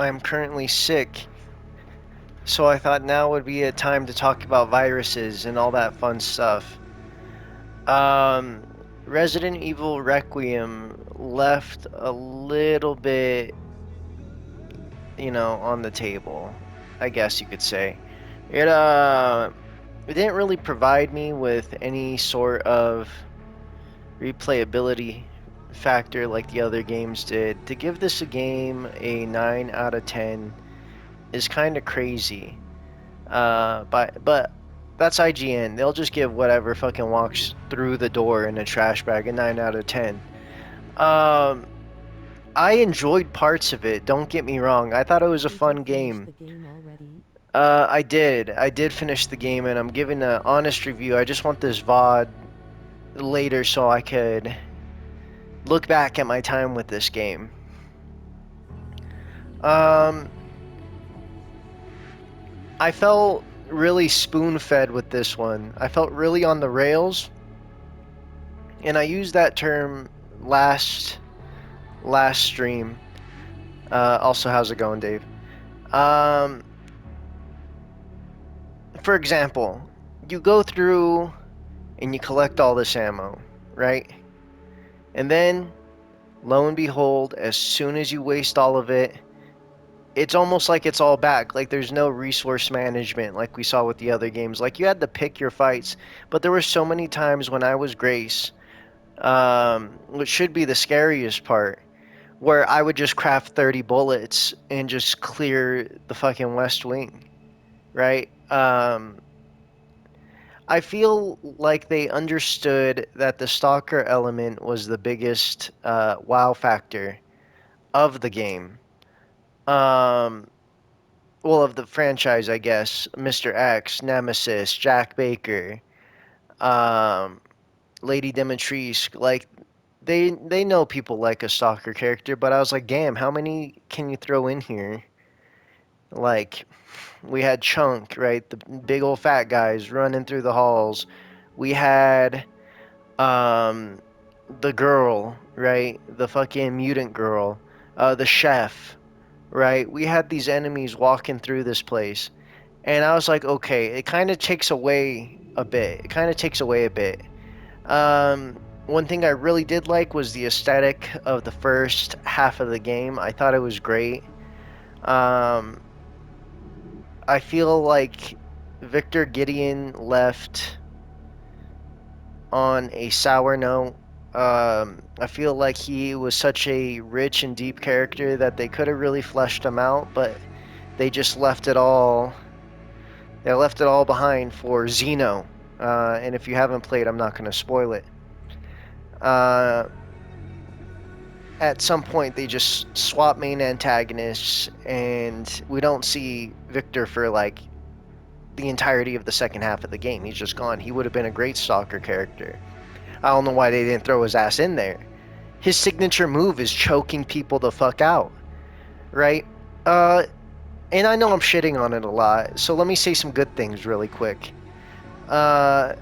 I'm currently sick, so I thought now would be a time to talk about viruses and all that fun stuff. Um, Resident Evil Requiem left a little bit, on the table, I guess you could say. It it didn't really provide me with any sort of replayability factor like the other games did. To give this a game a 9 out of 10 is kind of crazy. But that's IGN. They'll just give whatever fucking walks through the door in a trash bag a 9 out of 10. Um, I enjoyed parts of it. Don't get me wrong. I thought it was a Did you fun finish game. the game already? I did. I did finish the game, and I'm giving an honest review. I just want this VOD later so I could look back at my time with this game. Um, I felt really spoon-fed with this one. I felt really on the rails, and I used that term last stream. Also, how's it going, Dave? Um, for example, you go through and you collect all this ammo, right? And then, lo and behold, as soon as you waste all of it, it's almost like it's all back. Like there's no resource management like we saw with the other games. Like you had to pick your fights, but there were so many times when I was Grace, which should be the scariest part, where I would just craft 30 bullets and just clear the fucking West Wing, right? I feel like they understood that the stalker element was the biggest wow factor of the game. Um, well, of the franchise, I guess. Mr. X, Nemesis, Jack Baker, um, Lady Dimitrescu, like they know people like a stalker character, but I was like, damn, how many can you throw in here? Like, we had Chunk, right? The big old fat guys running through the halls. We had um the girl, right? The fucking mutant girl. The chef, right? We had these enemies walking through this place. And I was like, okay, it kind of takes away a bit. It kind of takes away a bit. One thing I really did like was the aesthetic of the first half of the game. I thought it was great. Um, I feel like Victor Gideon left on a sour note. I feel like he was such a rich and deep character that they could have really fleshed him out, but they just left it all. They left it all behind for Xeno. And if you haven't played, I'm not going to spoil it. Uh, at some point, they just swap main antagonists, and we don't see Victor for like the entirety of the second half of the game. He's just gone. He would have been a great stalker character. I don't know why they didn't throw his ass in there. His signature move is choking people the fuck out, right? Uh, and I know I'm shitting on it a lot, so let me say some good things really quick. Uh,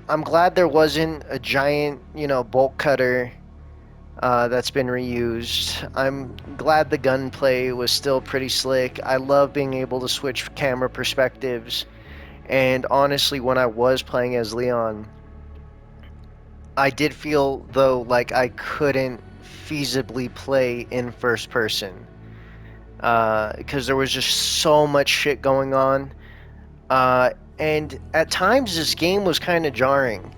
I'm glad there wasn't a giant, bolt cutter that's been reused. I'm glad the gunplay was still pretty slick. I love being able to switch camera perspectives. And honestly, when I was playing as Leon, I did feel though like I couldn't feasibly play in first person because there was just so much shit going on. And at times, this game was kind of jarring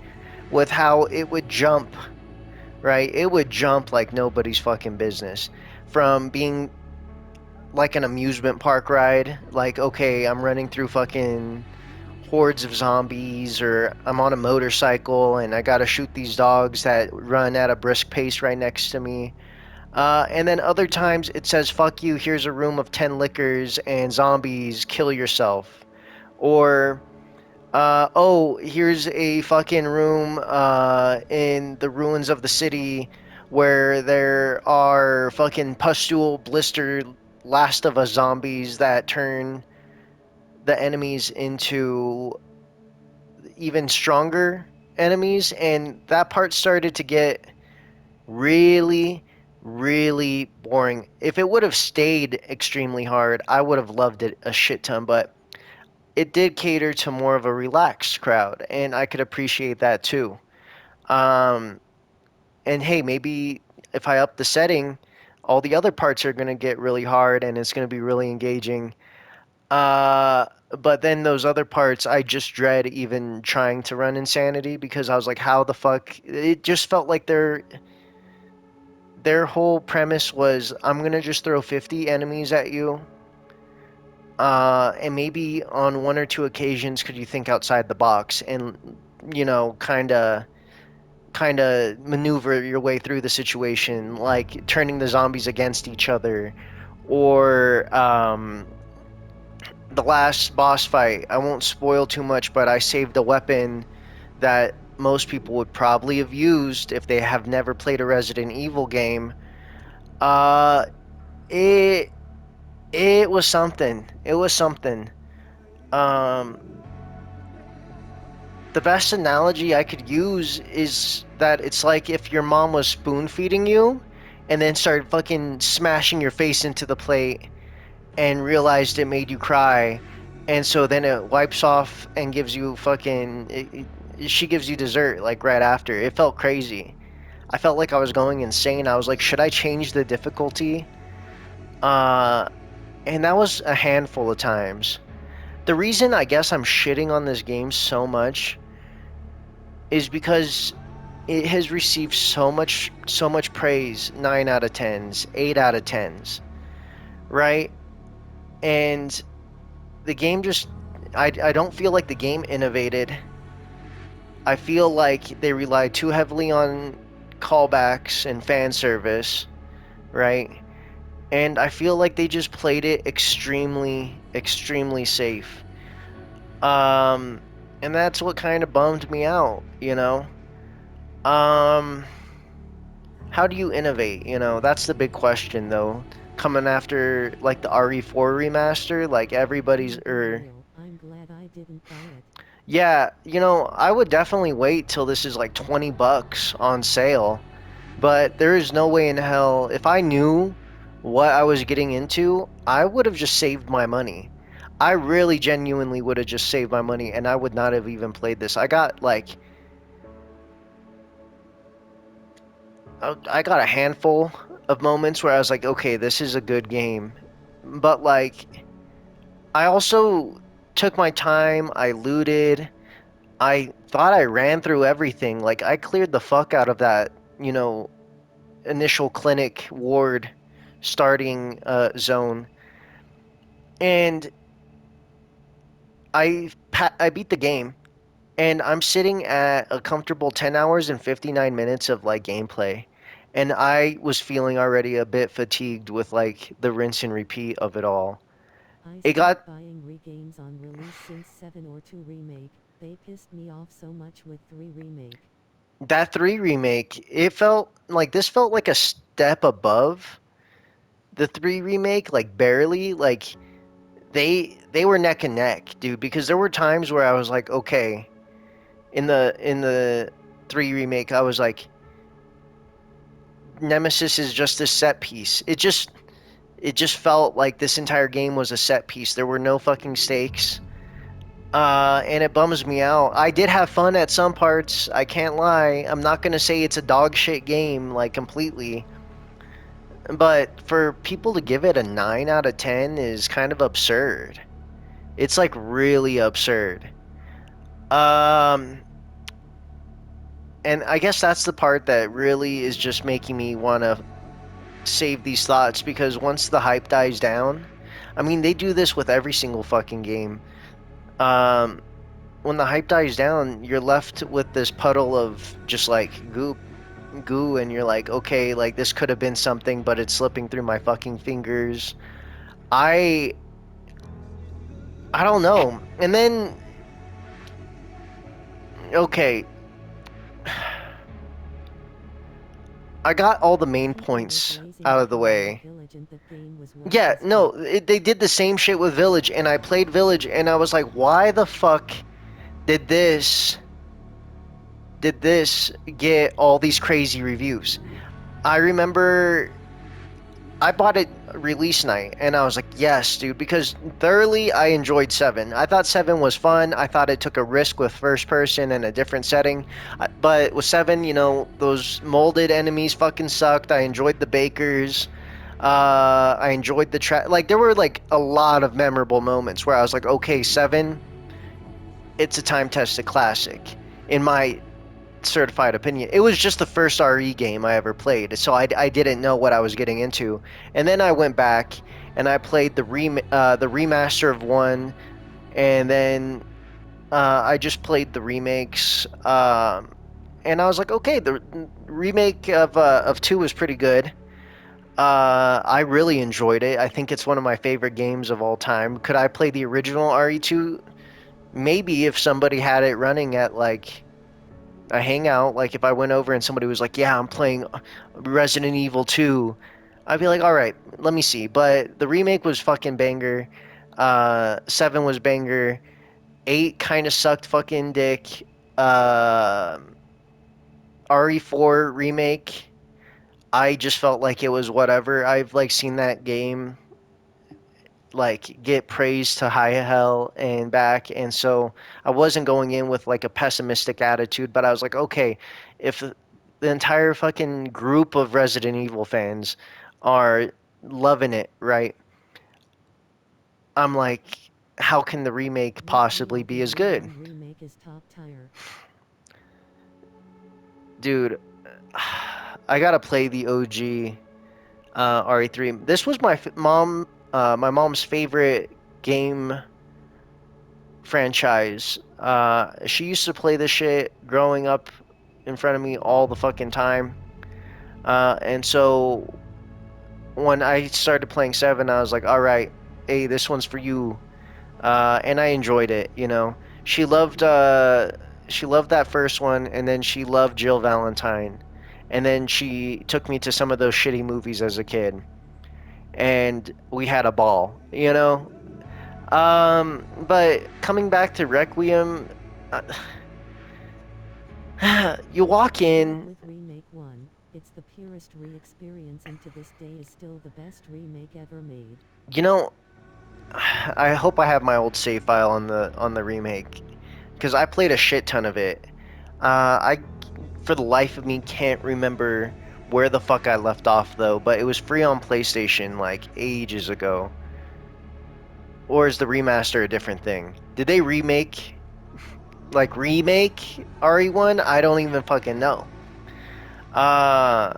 with how it would jump, right? It would jump like nobody's fucking business. From being like an amusement park ride, like, okay, I'm running through fucking hordes of zombies, or I'm on a motorcycle and I gotta shoot these dogs that run at a brisk pace right next to me. And then other times it says, fuck you, here's a room of 10 liquors and zombies, kill yourself. Or oh, here's a fucking room in the ruins of the city where there are fucking pustule blister Last of Us zombies that turn the enemies into even stronger enemies, and that part started to get really, really boring. If it would have stayed extremely hard, I would have loved it a shit ton, but it did cater to more of a relaxed crowd, and I could appreciate that too. Um, and hey, maybe if I up the setting, all the other parts are going to get really hard and it's going to be really engaging. But then those other parts, I just dread even trying to run Insanity because I was like, how the fuck? It just felt like their whole premise was, I'm gonna just throw 50 enemies at you. And maybe on one or two occasions could you think outside the box and kind of maneuver your way through the situation, like turning the zombies against each other, or the last boss fight. I won't spoil too much, but I saved a weapon that most people would probably have used if they have never played a Resident Evil game. Uh, it it was something. It was something. Um, the best analogy I could use is that it's like if your mom was spoon feeding you and then started fucking smashing your face into the plate and realized it made you cry. And so then it wipes off and gives you she gives you dessert like right after. It felt crazy. I felt like I was going insane. I was like, should I change the difficulty? Uh, and that was a handful of times. The reason I guess I'm shitting on this game so much is because it has received so much praise, 9 out of 10s, 8 out of 10s, right? And the game just I don't feel like the game innovated. I feel like they relied too heavily on callbacks and fan service, right? And I feel like they just played it extremely safe. Um and that's what kind of bummed me out, you know? Um how do you innovate? That's the big question though. Coming after like the RE4 remaster, like everybody's For or real, I'm glad I didn't buy it. yeah, I would definitely wait till this is like 20 bucks on sale, but there is no way in hell if I knew what I was getting into, I would have just saved my money. I really genuinely would have just saved my money and I would not have even played this. I got a handful of moments where I was like, okay, this is a good game. But like I also took my time, I looted, I thought I ran through everything. Like I cleared the fuck out of that, initial clinic ward starting zone, and I beat the game, and I'm sitting at a comfortable 10 hours and 59 minutes of like gameplay, and I was feeling already a bit fatigued with like the rinse and repeat of it all. I It got stopped buying re-games on release since 7 or 2 Remake. They pissed me off so much with 3 Remake. that 3 remake. It felt like this felt like a step above the 3 remake, like barely. Like they were neck and neck, dude, because there were times where I was like, okay, in the 3 remake, I was like, Nemesis is just a set piece. It just felt like this entire game was a set piece. There were no fucking stakes. And it bums me out. I did have fun at some parts. I can't lie. I'm not gonna say it's a dog shit game like completely, but for people to give it a 9 out of 10 is kind of absurd. It's like really absurd. Um, and I guess that's the part that really is just making me want to save these thoughts because once the hype dies down, I mean, they do this with every single fucking game. Um, when the hype dies down, you're left with this puddle of just like goo, and you're like, okay, like this could have been something, but it's slipping through my fucking fingers. I I don't know. And then okay, I got all the main People were points glazing out of the over about way. Village and the game was whack Yeah, as no, fuck. they did the same shit with Village, and I played Village, and I was like, why the fuck did this did this get all these crazy reviews? I remember I bought it release night and I was like, yes, dude, because thoroughly I enjoyed 7. I thought 7 was fun. I thought it took a risk with first person and a different setting. But with 7, those molded enemies fucking sucked. I enjoyed the bakers. I enjoyed the track. Like, there were like a lot of memorable moments where I was like, okay, 7, it's a time tested classic. In my certified opinion. It was just the first RE game I ever played, so I didn't know what I was getting into. And then I went back and I played the remaster of 1, and then I just played the remakes. And I was like, okay, the remake of 2 was pretty good. I really enjoyed it. I think it's one of my favorite games of all time. Could I play the original RE2? Maybe if somebody had it running at like a hangout, like if I went over and somebody was like, "Yeah, I'm playing Resident Evil 2," I'd be like, "All right, let me see." But the remake was fucking banger. 7 was banger. 8 kind of sucked fucking dick. Uh, RE4 remake, I just felt like it was whatever. I've like seen that game like get praised to high hell and back, and so I wasn't going in with like a pessimistic attitude, but I was like, okay, if the entire fucking group of Resident Evil fans are loving it, right? I'm like, how can the remake Requiem possibly of be the as good? RE1 remake is top tier. Dude, I gotta play the OG RE3. This was my mom's favorite game franchise. She used to play this shit growing up in front of me all the fucking time. And so when I started playing 7, I was like, all right, hey, this one's for you. And I enjoyed it, you know. She loved that first one, and then she loved Jill Valentine. And then she took me to some of those shitty movies as a kid. And we had a ball, you know? But coming back to Requiem, uh, you walk Agreed in, with Remake 1, it's the purest re-experience and to this day is still the best remake ever made. you know, I hope I have my old save file on the remake because I played a shit ton of it. I for the life of me can't remember where the fuck I left off though, but it was free on PlayStation like ages ago. Or is the remaster a different thing? Did they remake RE1? I don't even fucking know. Uh,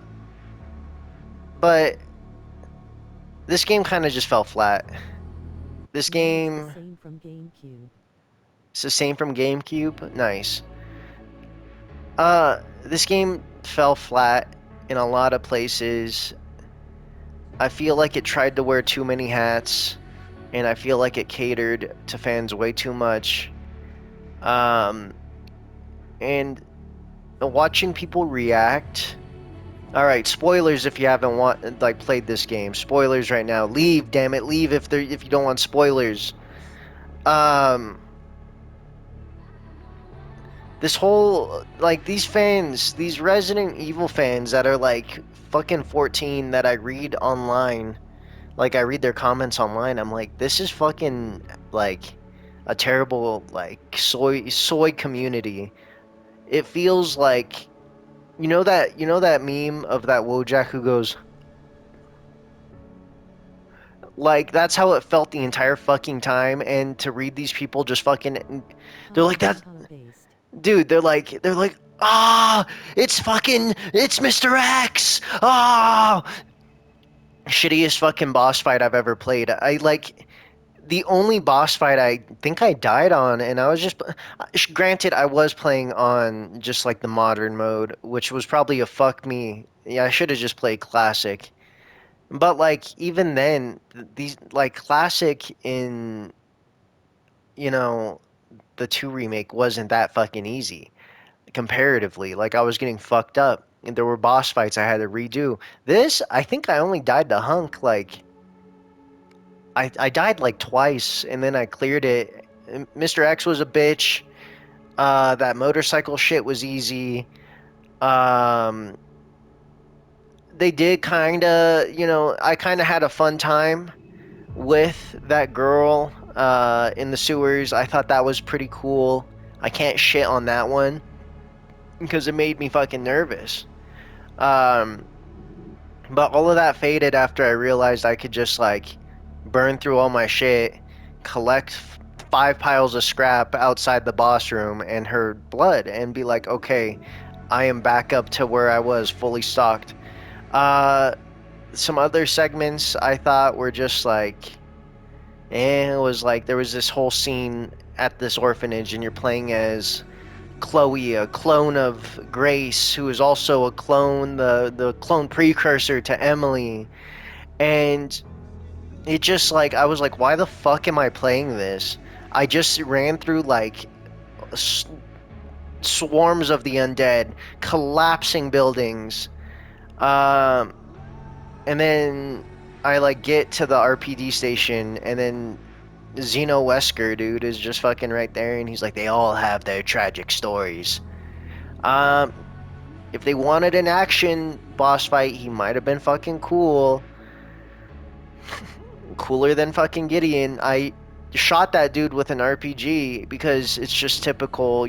but this game kind of just fell flat. This Yeah, it's the game, same from GameCube. it's the same from GameCube. Nice. This game fell flat in a lot of places. I feel like it tried to wear too many hats, and I feel like it catered to fans way too much. Um, and watching people react. All right, spoilers if you haven't played this game. Spoilers right now. Leave, damn it, leave if you don't want spoilers. Um, this whole like these fans, these Resident Evil fans that are like fucking 14 that I read online, like I read their comments online, I'm like, this is fucking like a terrible like soy community. It feels like you know that meme of that Wojak who goes like that's how it felt the entire fucking time, and to read these people just fucking Ha they're ha like ha that ha based. dude, they're like, it's Mr. X. Shittiest fucking boss fight I've ever played. I like the only boss fight I think I died on, and I was just granted I was playing on just like the modern mode, which was probably a fuck me. Yeah, I should have just played classic. But like even then, these like classic in you know the 2 remake wasn't that fucking easy comparatively. Like I was getting fucked up, and there were boss fights I had to redo. This, I think I only died to Hunk like I died like twice, and then I cleared it. Mr. X was a bitch. Uh, that, motorcycle shit was easy. Um, they did kind of, I kind of had a fun time with that girl in the sewers. I thought that was pretty cool. I can't shit on that one because it made me fucking nervous. Um, but all of that faded after I realized I could just like burn through all my shit, collect five piles of scrap outside the boss room and her blood, and be like, okay, I am back up to where I was fully stocked. Uh, some other segments I thought were just like, it was like there was this whole scene at this orphanage, and you're playing as Chloe, a clone of Grace, who is also a clone, the clone precursor to Emily. And it just like I was like, why the fuck am I playing this? I just ran through like swarms of the undead, collapsing buildings. Um, and then I like get to the RPD station, and then Zeno Wesker, dude, is just fucking right there, and he's like, they all have their tragic stories. Um, if they wanted an action boss fight, he might have been fucking cool. Cooler than fucking Gideon. I shot that dude with an RPG because it's just typical,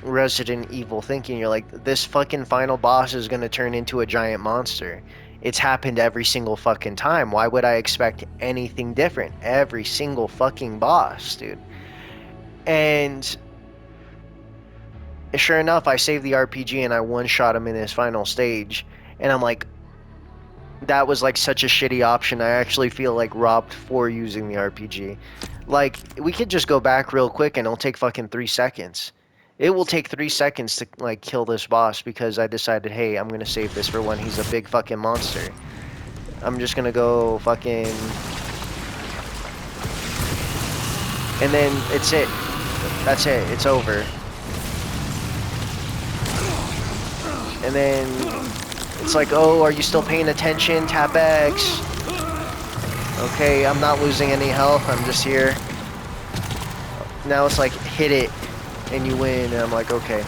Resident Evil thinking. You're like, this fucking final boss is gonna turn into a giant monster. It's happened every single fucking time. Why would I expect anything different? Every single fucking boss, dude. And sure enough, I saved the RPG and I one shot him in his final stage. And I'm like, that was like such a shitty option. I actually feel like robbed for using the RPG. Like, we could just go back real quick and it'll take fucking 3 seconds. It will take 3 seconds to like kill this boss because I decided, hey, I'm gonna save this for when he's a big fucking monster. I'm just gonna go fucking, and then it's it. That's it. It's over. And then it's like, oh, are you still paying attention? Tap X. Okay, I'm not losing any health. I'm just here. Now it's like, hit it, and you win. And I'm like, okay.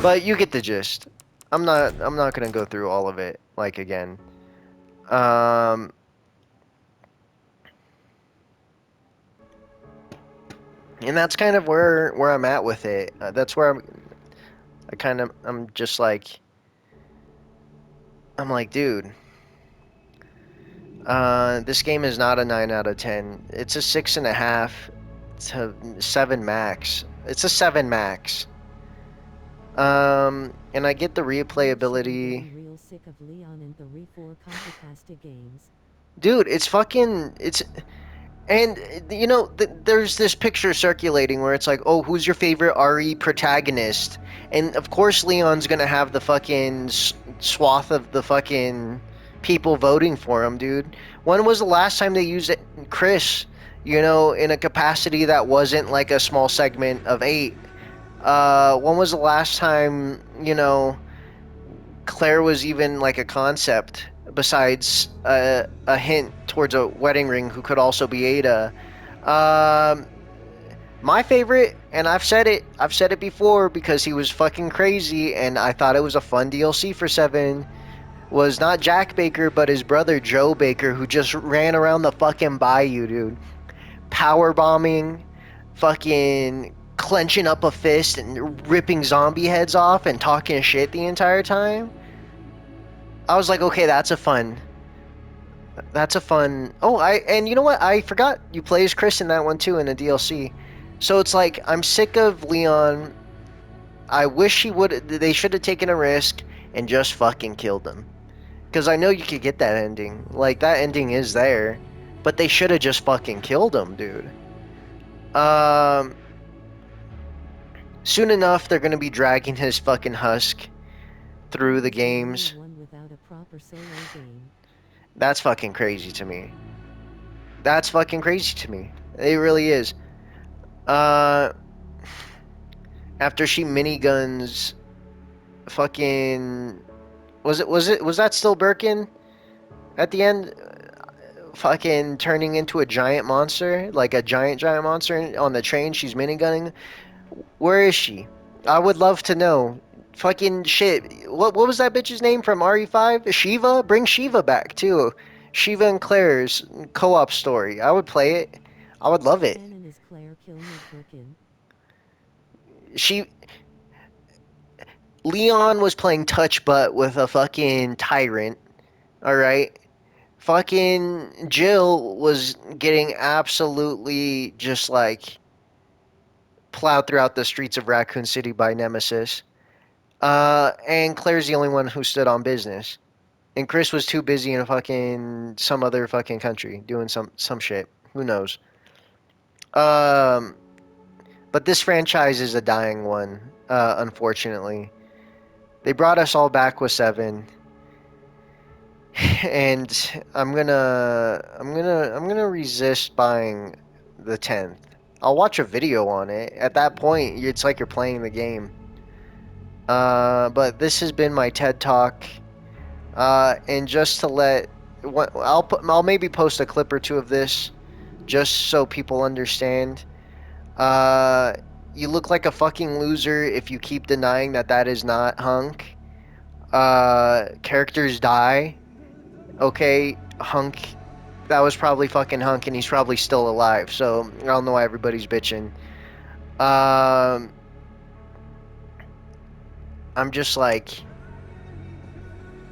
But you get the gist. I'm not gonna go through all of it, like, again. Um... And that's kind of where I'm at with it. That's where I'm just like, I'm like, dude, this game is not a 9 out of 10. It's a 6.5 to 7 max. It's a 7 max. And I get the replayability. Real sick of Leon and the Re4 Copycasta games. Dude, it's fucking, and there's this picture circulating where it's like, oh, who's your favorite RE protagonist? And of course Leon's gonna have the fucking swath of the fucking people voting for him, dude. When was the last time they used Chris, in a capacity that wasn't like a small segment of 8? When was the last time, Claire was even like a concept besides a hint towards a wedding ring who could also be Ada? Um, my favorite, and I've said it before because he was fucking crazy, and I thought it was a fun DLC for 7, was not Jack Baker, but his brother Joe Baker, who just ran around the fucking bayou, dude. Power bombing, fucking clenching up a fist and ripping zombie heads off and talking shit the entire time. I was like, okay, that's a fun. That's a fun. Oh, and you know what? I forgot you play as Chris in that one too in a DLC. So it's like I'm sick of Leon. I wish he would. They should have taken a risk and just fucking killed him. Because I know you could get that ending. Like that ending is there, but they should have just fucking killed him, dude. Um. Soon enough, they're gonna be dragging his fucking husk through the games. One without a proper solo game. That's fucking crazy to me. That's fucking crazy to me. It really is. Uh, after she miniguns, fucking, was that still Birkin at the end? Fucking turning into a giant monster, like a giant monster on the train. She's minigunning. Where is she? I would love to know. Fucking shit. what was that bitch's name from RE5? Shiva? Bring Shiva back too. Shiva and Claire's co-op story. I would play it. I would love it. Canon is Claire Kilmer Birkin. She Leon was playing touch butt with a fucking tyrant. All right. Fucking Jill was getting absolutely just like plowed throughout the streets of Raccoon City by Nemesis. And Claire's the only one who stood on business. And Chris was too busy in fucking some other fucking country doing some shit. Who knows? Um, but this franchise is a dying one, unfortunately. They brought us all back with seven, and I'm gonna resist buying the 10th. I'll watch a video on it. At that point, it's like you're playing the game. But this has been my TED Talk. And just to I'll maybe post a clip or two of this, just so people understand. Uh, you look like a fucking loser if you keep denying that that is not Hunk. Characters die. Okay, Hunk. That was probably fucking Hunk, and he's probably still alive. So I don't know why everybody's bitching. Um, I'm just like,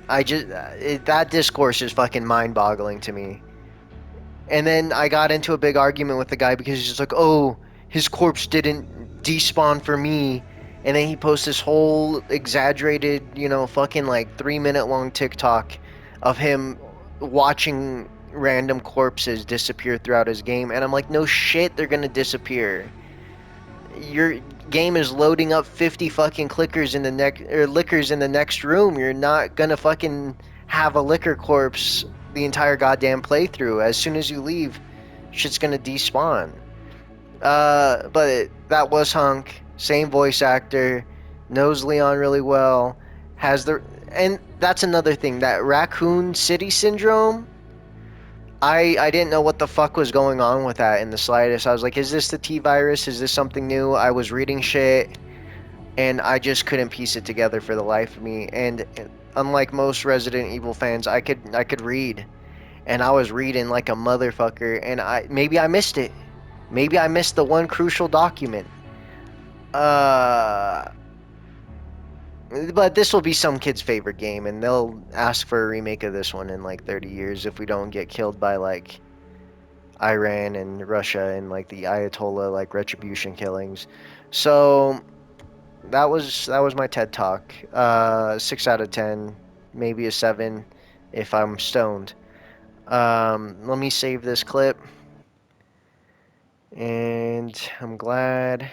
that discourse is fucking mind-boggling to me. And then I got into a big argument with the guy because he's just like, oh, his corpse didn't despawn for me. And then he posts this whole exaggerated, fucking like 3 minute long TikTok of him watching random corpses disappear throughout his game. And I'm like, no shit, they're gonna disappear. Your game is loading up 50 fucking clickers in the next or liquors in the next room. You're not gonna fucking have a liquor corpse the entire goddamn playthrough. As soon as you leave, shit's gonna despawn. But that was Hunk, same voice actor, knows Leon really well, has the and that's another thing, that Raccoon City syndrome. I didn't know what the fuck was going on with that in the slightest. I was like, is this the T virus? Is this something new? I was reading shit and I just couldn't piece it together for the life of me. And unlike most Resident Evil fans, I could read, and I was reading like a motherfucker, and maybe I missed it. Maybe I missed the one crucial document. Uh, but this will be some kid's favorite game, and they'll ask for a remake of this one in like 30 years if we don't get killed by like Iran and Russia and like the Ayatollah like retribution killings. So that was my TED talk. 6 out of 10, maybe a 7 if I'm stoned. Let me save this clip, and I'm glad